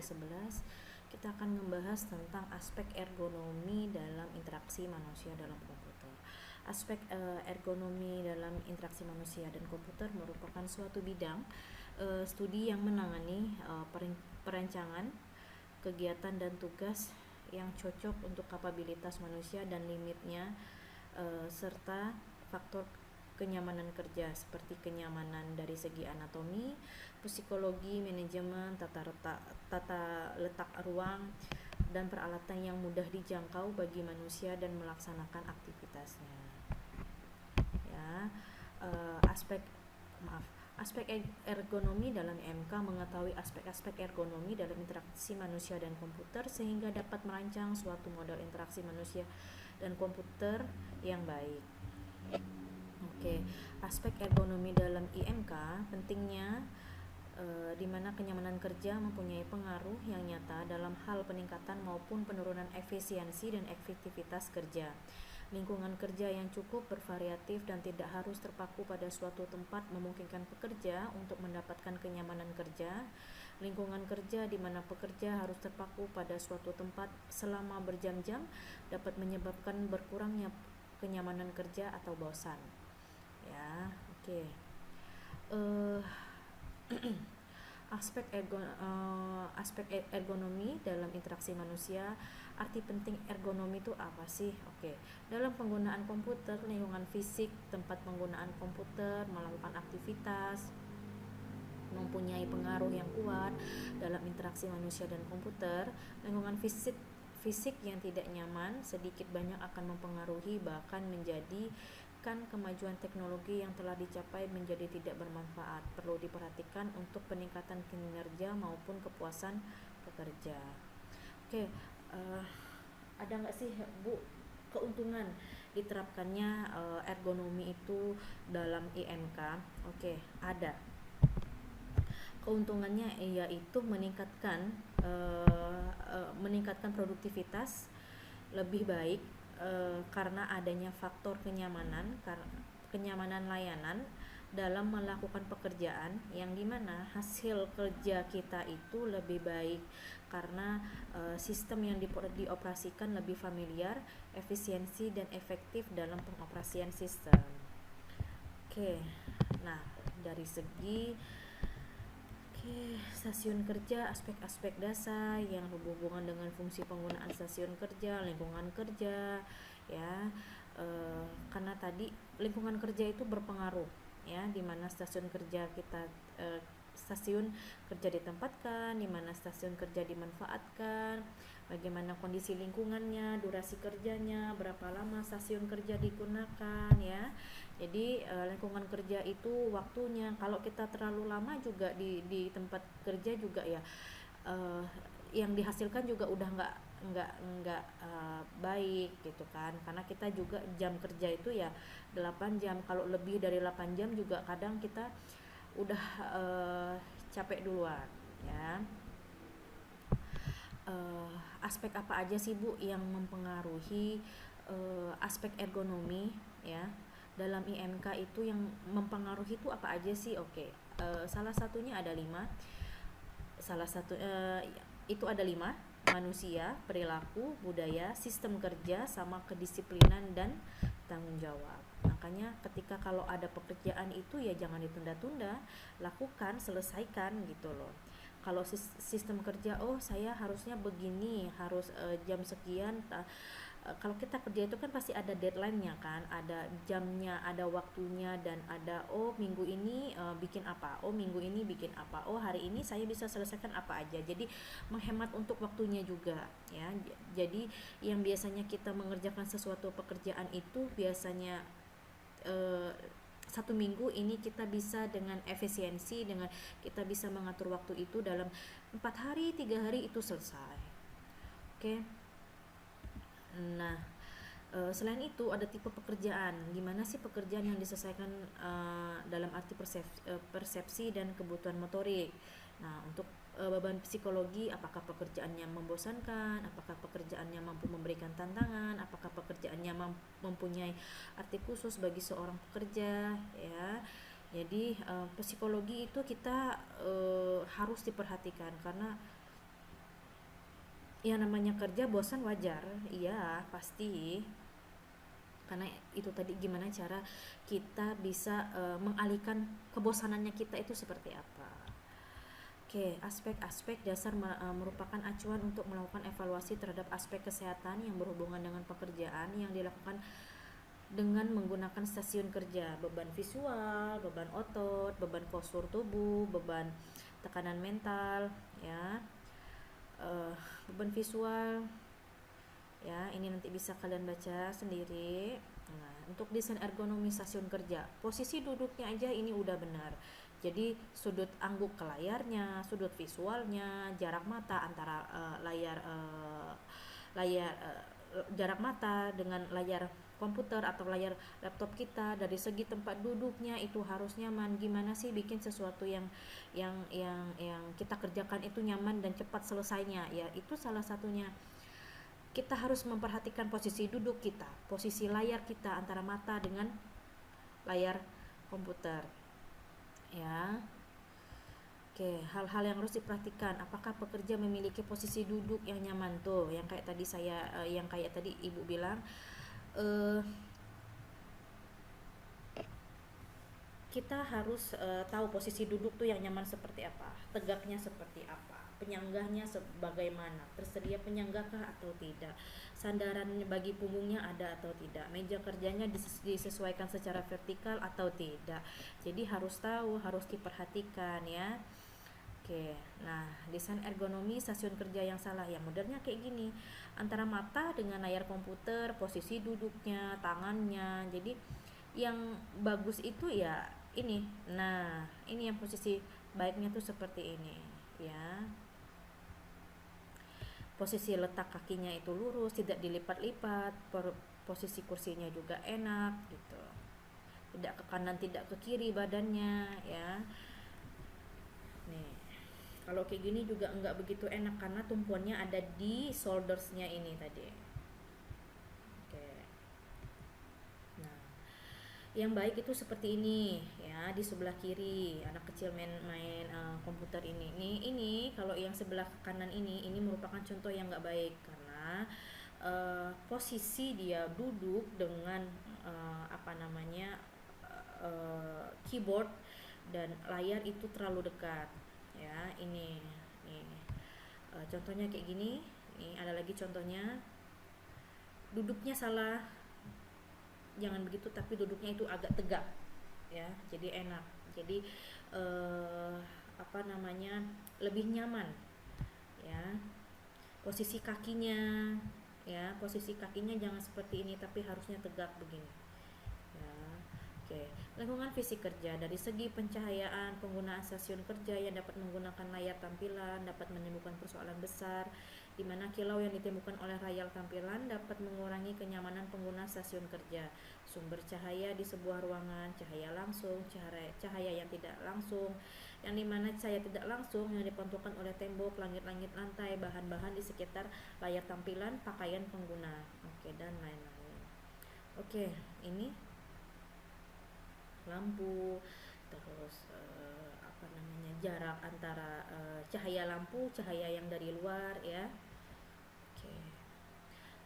ke-11 kita akan membahas tentang aspek ergonomi dalam interaksi manusia dalam komputer. Aspek ergonomi dalam interaksi manusia dan komputer merupakan suatu bidang studi yang menangani perancangan, kegiatan dan tugas yang cocok untuk kapabilitas manusia dan limitnya, serta faktor kenyamanan kerja seperti kenyamanan dari segi anatomi, psikologi, manajemen, tata letak ruang, dan peralatan yang mudah dijangkau bagi manusia dan melaksanakan aktivitasnya. Ya, aspek ergonomi dalam IMK mengetahui aspek-aspek ergonomi dalam interaksi manusia dan komputer sehingga dapat merancang suatu model interaksi manusia dan komputer yang baik. Oke, aspek ergonomi dalam IMK pentingnya di mana kenyamanan kerja mempunyai pengaruh yang nyata dalam hal peningkatan maupun penurunan efisiensi dan efektivitas kerja. Lingkungan kerja yang cukup bervariatif dan tidak harus terpaku pada suatu tempat memungkinkan pekerja untuk mendapatkan kenyamanan kerja. Lingkungan kerja di mana pekerja harus terpaku pada suatu tempat selama berjam-jam dapat menyebabkan berkurangnya kenyamanan kerja atau bosan. Ya, oke. Aspek ergonomi dalam interaksi manusia. Arti penting ergonomi itu apa sih? Oke. Dalam penggunaan komputer, lingkungan fisik tempat penggunaan komputer melakukan aktivitas mempunyai pengaruh yang kuat dalam interaksi manusia dan komputer. Lingkungan fisik yang tidak nyaman sedikit banyak akan mempengaruhi bahkan menjadikan kemajuan teknologi yang telah dicapai menjadi tidak bermanfaat. Perlu diperhatikan untuk peningkatan kinerja maupun kepuasan pekerja. Oke, ada nggak sih Bu keuntungan diterapkannya ergonomi itu dalam IMK? Oke, ada. Keuntungannya yaitu meningkatkan produktivitas lebih baik karena adanya faktor kenyamanan layanan dalam melakukan pekerjaan yang dimana hasil kerja kita itu lebih baik karena sistem yang dioperasikan lebih familiar, efisiensi dan efektif dalam pengoperasian sistem. Oke, nah dari segi stasiun kerja, aspek-aspek dasar yang berhubungan dengan fungsi penggunaan stasiun kerja, lingkungan kerja, ya, karena tadi lingkungan kerja itu berpengaruh, ya, di mana stasiun kerja ditempatkan, di mana stasiun kerja dimanfaatkan, bagaimana kondisi lingkungannya, durasi kerjanya, berapa lama stasiun kerja digunakan, ya. Jadi lingkungan kerja itu waktunya, kalau kita terlalu lama juga di tempat kerja juga ya, yang dihasilkan juga udah nggak baik gitu kan, karena kita juga jam kerja itu ya 8 jam, kalau lebih dari 8 jam juga kadang kita udah capek duluan, ya. Aspek apa aja sih Bu yang mempengaruhi aspek ergonomi, ya, dalam IMK itu yang mempengaruhi itu apa aja sih? Oke, salah satunya ada 5. Itu ada 5: manusia, perilaku, budaya, sistem kerja, sama kedisiplinan dan tanggung jawab. Makanya ketika kalau ada pekerjaan itu ya jangan ditunda-tunda, lakukan, selesaikan gitu loh. Kalau sistem kerja, saya harusnya begini, harus jam sekian. Kalau kita kerja itu kan pasti ada deadline-nya kan, ada jamnya, ada waktunya, dan ada minggu ini bikin apa, minggu ini bikin apa, hari ini saya bisa selesaikan apa aja. Jadi menghemat untuk waktunya juga, ya. Jadi yang biasanya kita mengerjakan sesuatu pekerjaan itu biasanya 1 minggu ini kita bisa dengan efisiensi, dengan kita bisa mengatur waktu itu dalam 4 hari, 3 hari itu selesai. Oke. Nah, selain itu ada tipe pekerjaan. Gimana sih pekerjaan yang diselesaikan dalam arti persepsi dan kebutuhan motorik. Nah, untuk beban psikologi, apakah pekerjaannya membosankan, apakah pekerjaannya mampu memberikan tantangan, apakah pekerjaannya mempunyai arti khusus bagi seorang pekerja, ya. Jadi psikologi itu kita harus diperhatikan karena Ya namanya kerja bosan wajar, iya pasti. Karena itu tadi gimana cara kita bisa mengalihkan kebosanannya kita itu seperti apa. Oke, aspek-aspek dasar merupakan acuan untuk melakukan evaluasi terhadap aspek kesehatan yang berhubungan dengan pekerjaan yang dilakukan dengan menggunakan stasiun kerja, beban visual, beban otot, beban postur tubuh, beban tekanan mental, ya. Uh, Beban visual, ya ini nanti bisa kalian baca sendiri. Nah, untuk desain ergonomi stasiun kerja, posisi duduknya aja ini udah benar. Jadi sudut angguk ke layarnya, sudut visualnya, jarak mata antara jarak mata dengan layar komputer atau layar laptop kita, dari segi tempat duduknya itu harus nyaman. Gimana sih bikin sesuatu yang kita kerjakan itu nyaman dan cepat selesainya, ya itu salah satunya. Kita harus memperhatikan posisi duduk kita, posisi layar kita antara mata dengan layar komputer, ya. Oke, hal-hal yang harus diperhatikan, apakah pekerja memiliki posisi duduk yang nyaman tuh, yang kayak tadi yang kayak tadi ibu bilang, kita harus tahu posisi duduk tuh yang nyaman seperti apa, tegaknya seperti apa, penyanggahnya sebagaimana, tersedia penyanggahkah atau tidak, sandaran bagi punggungnya ada atau tidak, meja kerjanya disesuaikan secara vertikal atau tidak. Jadi harus tahu, harus diperhatikan, ya. Oke, nah desain ergonomi stasiun kerja yang salah, yang modernnya kayak gini, antara mata dengan layar komputer, posisi duduknya, tangannya. Jadi yang bagus itu ya ini. Nah, ini yang posisi baiknya tuh seperti ini, ya. Posisi letak kakinya itu lurus, tidak dilipat-lipat, posisi kursinya juga enak gitu. Tidak ke kanan, tidak ke kiri badannya, ya. Nih. Kalau kayak gini juga enggak begitu enak karena tumpuannya ada di shouldersnya ini tadi. Oke. Nah, yang baik itu seperti ini, ya, di sebelah kiri anak kecil main komputer ini kalau yang sebelah kanan ini merupakan contoh yang enggak baik karena posisi dia duduk dengan keyboard dan layar itu terlalu dekat, ya. Ini contohnya kayak gini. Ini ada lagi contohnya, duduknya salah, jangan begitu, tapi duduknya itu agak tegak, ya, jadi enak, jadi lebih nyaman, ya. Posisi kakinya, ya, posisi kakinya jangan seperti ini tapi harusnya tegak begini, ya. Oke, lingkungan fisik kerja, dari segi pencahayaan, penggunaan stasiun kerja yang dapat menggunakan layar tampilan dapat menimbulkan persoalan besar, di mana kilau yang ditimbulkan oleh layar tampilan dapat mengurangi kenyamanan pengguna stasiun kerja. Sumber cahaya di sebuah ruangan, cahaya langsung, cahaya yang tidak langsung, yang dimana cahaya tidak langsung yang dipantulkan oleh tembok, langit-langit lantai, bahan-bahan di sekitar layar tampilan, pakaian pengguna, oke, dan lain-lain. Oke, ini lampu, terus jarak antara cahaya lampu, cahaya yang dari luar, ya. Oke.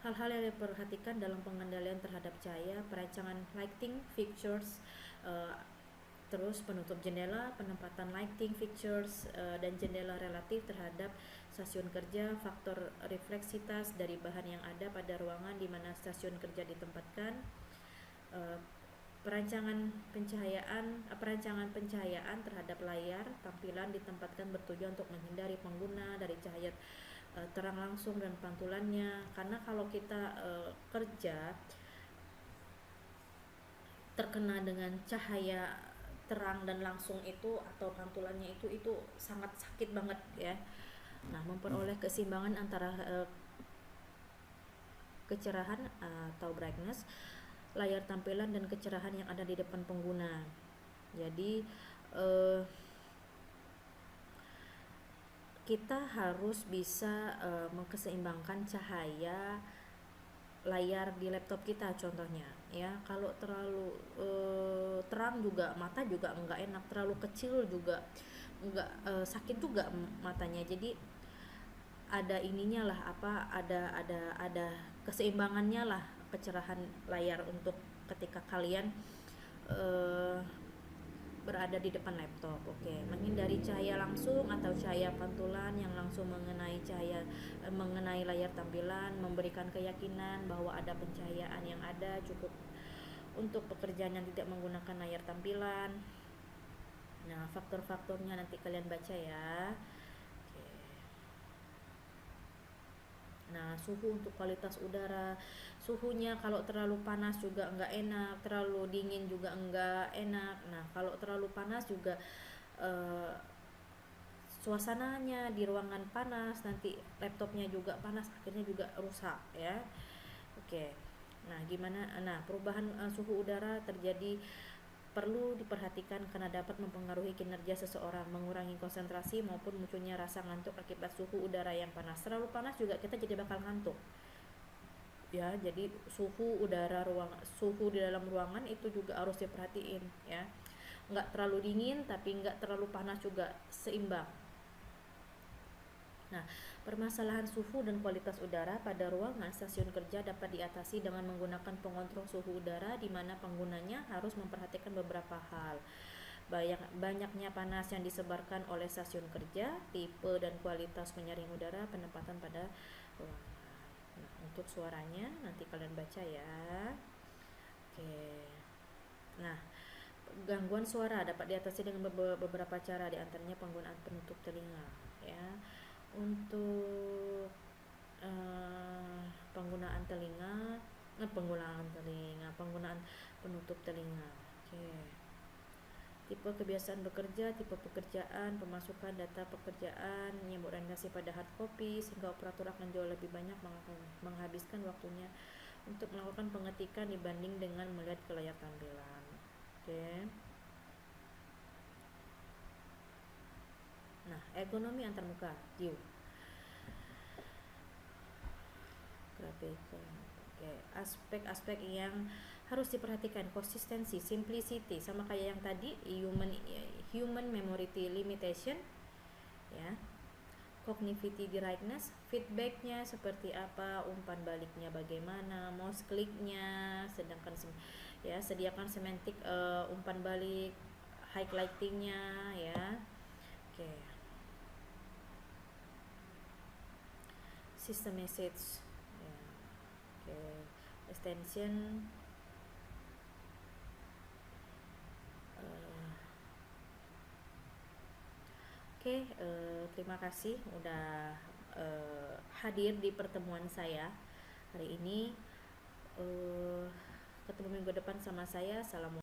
Hal-hal yang diperhatikan dalam pengendalian terhadap cahaya, perancangan lighting fixtures, terus penutup jendela, penempatan lighting fixtures dan jendela relatif terhadap stasiun kerja, faktor refleksitas dari bahan yang ada pada ruangan di mana stasiun kerja ditempatkan, perancangan pencahayaan terhadap layar tampilan ditempatkan bertujuan untuk menghindari pengguna dari cahaya terang langsung dan pantulannya, karena kalau kita kerja terkena dengan cahaya terang dan langsung itu atau pantulannya itu sangat sakit banget, ya. Nah, memperoleh keseimbangan antara kecerahan atau brightness layar tampilan dan kecerahan yang ada di depan pengguna. Jadi kita harus bisa mengkeseimbangkan cahaya layar di laptop kita contohnya, ya. Kalau terlalu terang juga mata juga enggak enak, terlalu kecil juga enggak, sakit juga matanya. Jadi ada ininya lah, apa, ada keseimbangannya lah, kecerahan layar untuk ketika kalian eh, berada di depan laptop. Oke, menghindari cahaya langsung atau cahaya pantulan yang langsung mengenai layar tampilan, memberikan keyakinan bahwa ada pencahayaan yang ada cukup untuk pekerjaan yang tidak menggunakan layar tampilan. Nah, faktor-faktornya nanti kalian baca ya. Oke. Nah, suhu untuk kualitas udara, suhunya kalau terlalu panas juga enggak enak, terlalu dingin juga enggak enak. Nah, kalau terlalu panas juga eh, suasananya di ruangan panas, nanti laptopnya juga panas, akhirnya juga rusak ya. Oke. Nah, gimana? Nah, perubahan suhu udara terjadi perlu diperhatikan karena dapat mempengaruhi kinerja seseorang, mengurangi konsentrasi maupun munculnya rasa ngantuk akibat suhu udara yang panas. Terlalu panas juga kita jadi bakal ngantuk. Ya, jadi suhu di dalam ruangan itu juga harus diperhatiin ya. Nggak terlalu dingin tapi nggak terlalu panas juga, seimbang. Nah, permasalahan suhu dan kualitas udara pada ruangan stasiun kerja dapat diatasi dengan menggunakan pengontrol suhu udara di mana penggunanya harus memperhatikan beberapa hal. Banyaknya panas yang disebarkan oleh stasiun kerja, tipe dan kualitas penyaring udara, penempatan pada ruangan. Nah, untuk suaranya nanti kalian baca ya. Oke. Nah, gangguan suara dapat diatasi dengan beberapa cara, diantaranya penggunaan penutup telinga ya. Untuk uh, penggunaan telinga penggunaan penutup telinga. Oke. Tipe kebiasaan bekerja, tipe pekerjaan, pemasukan data pekerjaan yang berorientasi pada hard copy, sehingga operator akan jauh lebih banyak menghabiskan waktunya untuk melakukan pengetikan dibanding dengan melihat ke layar tampilan. Oke. Nah, ergonomi antarmuka, view. Oke, aspek-aspek yang harus diperhatikan, konsistensi, simplicity, sama kayak yang tadi, human memory limitation ya, cognitivity directness, feedbacknya seperti apa, umpan baliknya bagaimana, mouse clicknya, sedangkan ya sediakan semantik umpan balik, highlightingnya ya. Oke. System message ya. Oke. Extension Oke, terima kasih udah hadir di pertemuan saya hari ini. Ketemu minggu depan sama saya. Assalamualaikum.